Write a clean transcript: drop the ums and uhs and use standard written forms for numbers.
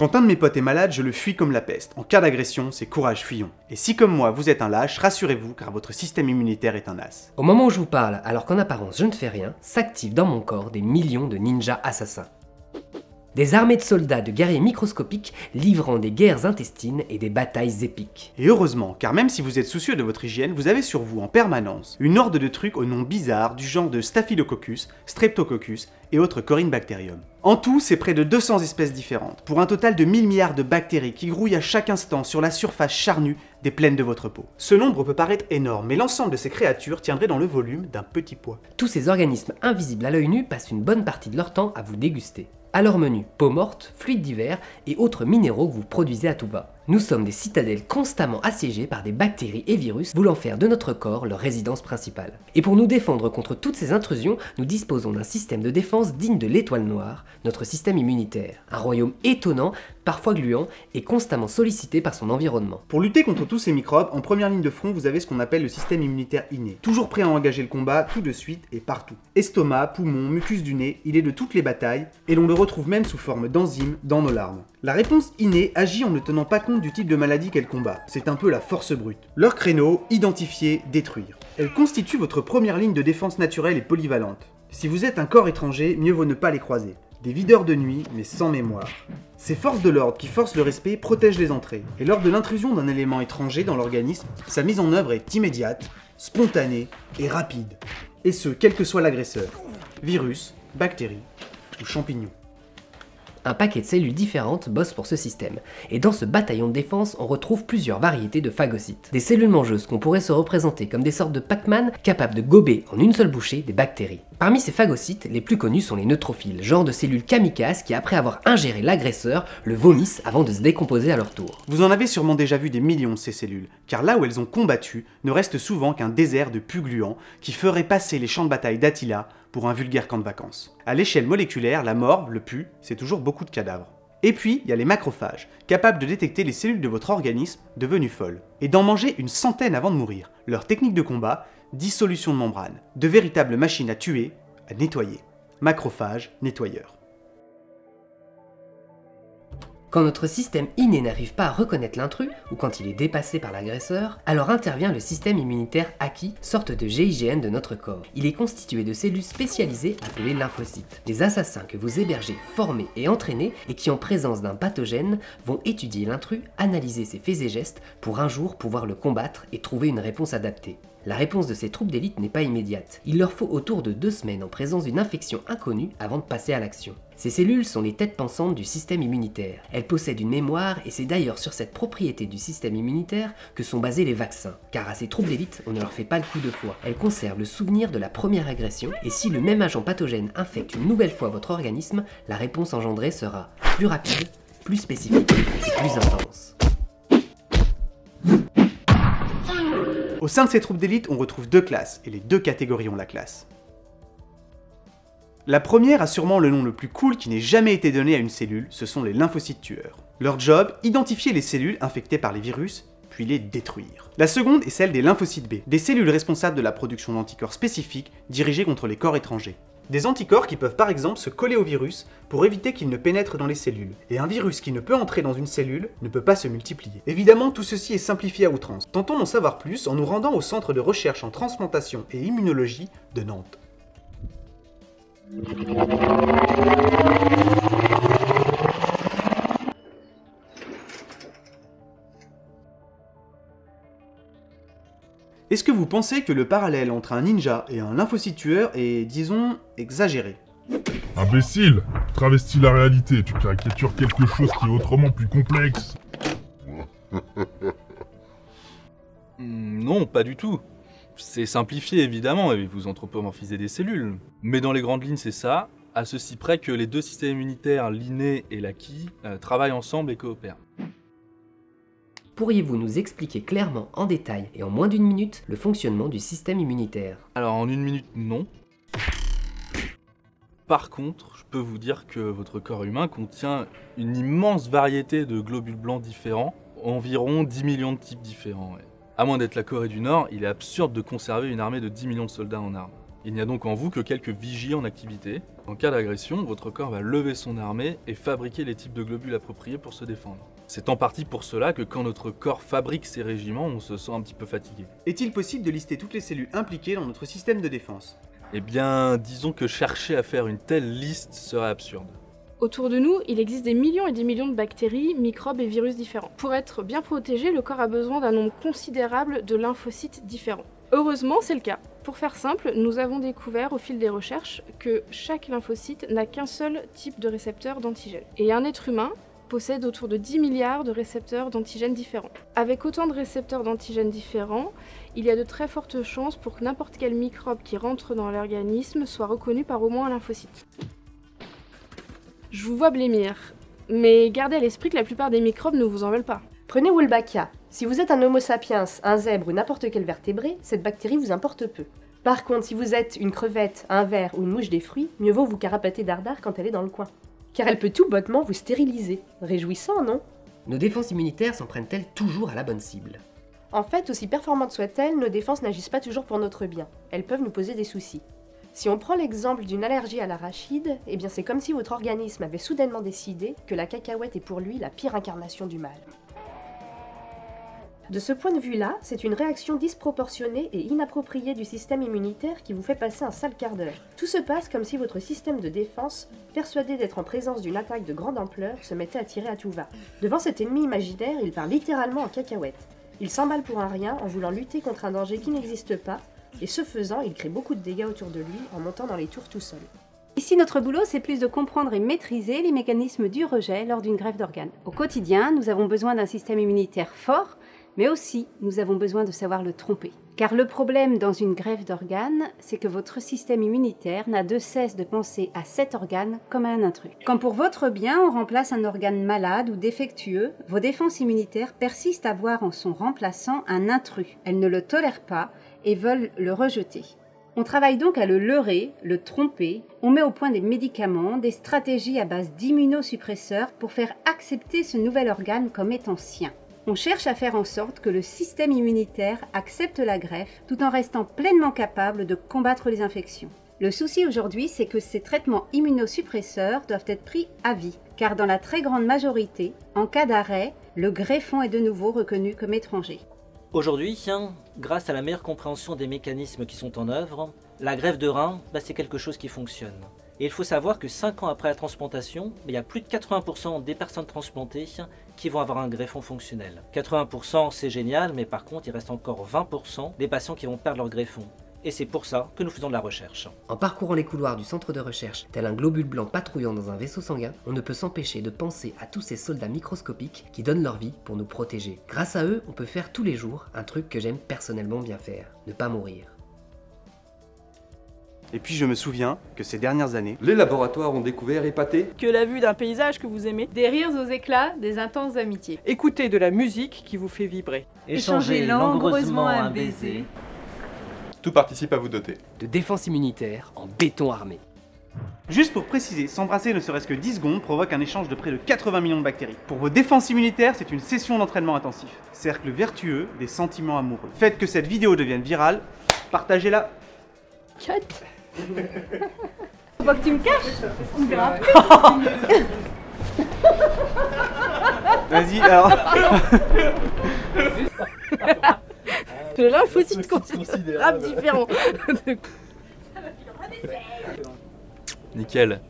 Quand un de mes potes est malade, je le fuis comme la peste. En cas d'agression, c'est courage, fuyons. Et si comme moi, vous êtes un lâche, rassurez-vous, car votre système immunitaire est un as. Au moment où je vous parle, alors qu'en apparence je ne fais rien, s'activent dans mon corps des millions de ninjas assassins. Des armées de soldats de guerriers microscopiques livrant des guerres intestines et des batailles épiques. Et heureusement, car même si vous êtes soucieux de votre hygiène, vous avez sur vous en permanence une horde de trucs au nom bizarre du genre de Staphylococcus, Streptococcus et autres Corynebacterium. En tout, c'est près de 200 espèces différentes, pour un total de 1000 milliards de bactéries qui grouillent à chaque instant sur la surface charnue des plaines de votre peau. Ce nombre peut paraître énorme, mais l'ensemble de ces créatures tiendrait dans le volume d'un petit pois. Tous ces organismes invisibles à l'œil nu passent une bonne partie de leur temps à vous déguster. À leur menu, peau morte, fluides divers et autres minéraux que vous produisez à tout va. Nous sommes des citadelles constamment assiégées par des bactéries et virus voulant faire de notre corps leur résidence principale. Et pour nous défendre contre toutes ces intrusions, nous disposons d'un système de défense digne de l'étoile noire, notre système immunitaire. Un royaume étonnant, parfois gluant et constamment sollicité par son environnement. Pour lutter contre tous ces microbes, en première ligne de front, vous avez ce qu'on appelle le système immunitaire inné. Toujours prêt à engager le combat, tout de suite et partout. Estomac, poumon, mucus du nez, il est de toutes les batailles, et l'on le retrouve même sous forme d'enzymes dans nos larmes. La réponse innée agit en ne tenant pas compte du type de maladie qu'elle combat. C'est un peu la force brute. Leur créneau, identifier, détruire. Elle constitue votre première ligne de défense naturelle et polyvalente. Si vous êtes un corps étranger, mieux vaut ne pas les croiser. Des videurs de nuit, mais sans mémoire. Ces forces de l'ordre qui forcent le respect protègent les entrées. Et lors de l'intrusion d'un élément étranger dans l'organisme, sa mise en œuvre est immédiate, spontanée et rapide. Et ce, quel que soit l'agresseur. Virus, bactéries ou champignons. Un paquet de cellules différentes bosse pour ce système, et dans ce bataillon de défense, on retrouve plusieurs variétés de phagocytes. Des cellules mangeuses qu'on pourrait se représenter comme des sortes de Pac-Man capables de gober en une seule bouchée des bactéries. Parmi ces phagocytes, les plus connus sont les neutrophiles, genre de cellules kamikazes qui, après avoir ingéré l'agresseur, le vomissent avant de se décomposer à leur tour. Vous en avez sûrement déjà vu des millions de ces cellules, car là où elles ont combattu, ne reste souvent qu'un désert de pus gluants qui ferait passer les champs de bataille d'Attila pour un vulgaire camp de vacances. À l'échelle moléculaire, la mort, le pus, c'est toujours beaucoup de cadavres. Et puis, il y a les macrophages, capables de détecter les cellules de votre organisme devenues folles, et d'en manger une centaine avant de mourir. Leur technique de combat, dissolution de membrane, de véritables machines à tuer, à nettoyer. Macrophages, nettoyeurs. Quand notre système inné n'arrive pas à reconnaître l'intrus, ou quand il est dépassé par l'agresseur, alors intervient le système immunitaire acquis, sorte de GIGN de notre corps. Il est constitué de cellules spécialisées appelées lymphocytes. Des assassins que vous hébergez, formés et entraînés, et qui en présence d'un pathogène, vont étudier l'intrus, analyser ses faits et gestes, pour un jour pouvoir le combattre et trouver une réponse adaptée. La réponse de ces troupes d'élite n'est pas immédiate. Il leur faut autour de 2 semaines en présence d'une infection inconnue avant de passer à l'action. Ces cellules sont les têtes pensantes du système immunitaire. Elles possèdent une mémoire et c'est d'ailleurs sur cette propriété du système immunitaire que sont basés les vaccins. Car à ces troupes d'élite, on ne leur fait pas le coup de foi. Elles conservent le souvenir de la première agression et si le même agent pathogène infecte une nouvelle fois votre organisme, la réponse engendrée sera plus rapide, plus spécifique et plus intense. Au sein de ces troupes d'élite, on retrouve 2 classes, et les 2 catégories ont la classe. La première a sûrement le nom le plus cool qui n'ait jamais été donné à une cellule, ce sont les lymphocytes tueurs. Leur job, identifier les cellules infectées par les virus, puis les détruire. La seconde est celle des lymphocytes B, des cellules responsables de la production d'anticorps spécifiques dirigés contre les corps étrangers. Des anticorps qui peuvent par exemple se coller au virus pour éviter qu'il ne pénètre dans les cellules. Et un virus qui ne peut entrer dans une cellule ne peut pas se multiplier. Évidemment, tout ceci est simplifié à outrance. Tentons d'en savoir plus en nous rendant au Centre de recherche en transplantation et immunologie de Nantes. Est-ce que vous pensez que le parallèle entre un ninja et un lymphocyte tueur est, disons, exagéré? Imbécile! Tu travestis la réalité, tu caricatures quelque chose qui est autrement plus complexe. Non, pas du tout. C'est simplifié évidemment, et vous anthropomorphisez des cellules. Mais dans les grandes lignes, c'est ça, à ceci près que les 2 systèmes immunitaires, l'inné et l'acquis, travaillent ensemble et coopèrent. Pourriez-vous nous expliquer clairement, en détail et en moins d'1 minute, le fonctionnement du système immunitaire? Alors en 1 minute, non. Par contre, je peux vous dire que votre corps humain contient une immense variété de globules blancs différents, environ 10 millions de types différents. Ouais. À moins d'être la Corée du Nord, il est absurde de conserver une armée de 10 millions de soldats en armes. Il n'y a donc en vous que quelques vigies en activité. En cas d'agression, votre corps va lever son armée et fabriquer les types de globules appropriés pour se défendre. C'est en partie pour cela que quand notre corps fabrique ces régiments, on se sent un petit peu fatigué. Est-il possible de lister toutes les cellules impliquées dans notre système de défense? Eh bien, disons que chercher à faire une telle liste serait absurde. Autour de nous, il existe des millions et des millions de bactéries, microbes et virus différents. Pour être bien protégé, le corps a besoin d'un nombre considérable de lymphocytes différents. Heureusement, c'est le cas. Pour faire simple, nous avons découvert au fil des recherches que chaque lymphocyte n'a qu'un seul type de récepteur d'antigène. Et un être humain possède autour de 10 milliards de récepteurs d'antigènes différents. Avec autant de récepteurs d'antigènes différents, il y a de très fortes chances pour que n'importe quel microbe qui rentre dans l'organisme soit reconnu par au moins un lymphocyte. Je vous vois blêmir, mais gardez à l'esprit que la plupart des microbes ne vous en veulent pas. Prenez Wolbachia. Si vous êtes un Homo sapiens, un zèbre ou n'importe quel vertébré, cette bactérie vous importe peu. Par contre, si vous êtes une crevette, un ver ou une mouche des fruits, mieux vaut vous carapater dardard quand elle est dans le coin. Car elle peut tout bonnement vous stériliser. Réjouissant, non? Nos défenses immunitaires s'en prennent-elles toujours à la bonne cible? En fait, aussi performantes soient-elles, nos défenses n'agissent pas toujours pour notre bien. Elles peuvent nous poser des soucis. Si on prend l'exemple d'une allergie à l'arachide, eh bien c'est comme si votre organisme avait soudainement décidé que la cacahuète est pour lui la pire incarnation du mal. De ce point de vue-là, c'est une réaction disproportionnée et inappropriée du système immunitaire qui vous fait passer un sale quart d'heure. Tout se passe comme si votre système de défense, persuadé d'être en présence d'une attaque de grande ampleur, se mettait à tirer à tout va. Devant cet ennemi imaginaire, il part littéralement en cacahuète. Il s'emballe pour un rien en voulant lutter contre un danger qui n'existe pas, et ce faisant, il crée beaucoup de dégâts autour de lui en montant dans les tours tout seul. Ici, notre boulot, c'est plus de comprendre et maîtriser les mécanismes du rejet lors d'une greffe d'organes. Au quotidien, nous avons besoin d'un système immunitaire fort, mais aussi, nous avons besoin de savoir le tromper. Car le problème dans une greffe d'organes, c'est que votre système immunitaire n'a de cesse de penser à cet organe comme à un intrus. Quand pour votre bien, on remplace un organe malade ou défectueux, vos défenses immunitaires persistent à voir en son remplaçant un intrus. Elles ne le tolèrent pas et veulent le rejeter. On travaille donc à le leurrer, le tromper, on met au point des médicaments, des stratégies à base d'immunosuppresseurs pour faire accepter ce nouvel organe comme étant sien. On cherche à faire en sorte que le système immunitaire accepte la greffe tout en restant pleinement capable de combattre les infections. Le souci aujourd'hui, c'est que ces traitements immunosuppresseurs doivent être pris à vie, car dans la très grande majorité, en cas d'arrêt, le greffon est de nouveau reconnu comme étranger. Aujourd'hui, grâce à la meilleure compréhension des mécanismes qui sont en œuvre, la greffe de rein, c'est quelque chose qui fonctionne. Et il faut savoir que 5 ans après la transplantation, il y a plus de 80% des personnes transplantées qui vont avoir un greffon fonctionnel. 80% c'est génial, mais par contre il reste encore 20% des patients qui vont perdre leur greffon. Et c'est pour ça que nous faisons de la recherche. En parcourant les couloirs du centre de recherche, tel un globule blanc patrouillant dans un vaisseau sanguin, on ne peut s'empêcher de penser à tous ces soldats microscopiques qui donnent leur vie pour nous protéger. Grâce à eux, on peut faire tous les jours un truc que j'aime personnellement bien faire, ne pas mourir. Et puis je me souviens que ces dernières années, les laboratoires ont découvert et pâté que la vue d'un paysage que vous aimez, des rires aux éclats, des intenses amitiés, écouter de la musique qui vous fait vibrer, échanger langoureusement un baiser. Tout participe à vous doter de défense immunitaire en béton armé. Juste pour préciser, s'embrasser ne serait-ce que 10 secondes provoque un échange de près de 80 millions de bactéries. Pour vos défenses immunitaires, c'est une session d'entraînement intensif. Cercle vertueux des sentiments amoureux. Faites que cette vidéo devienne virale, partagez-la. Cut. Faut pas que tu me caches. On verra. Vas-y, alors. Le lymphocyte considérable différent. Nickel.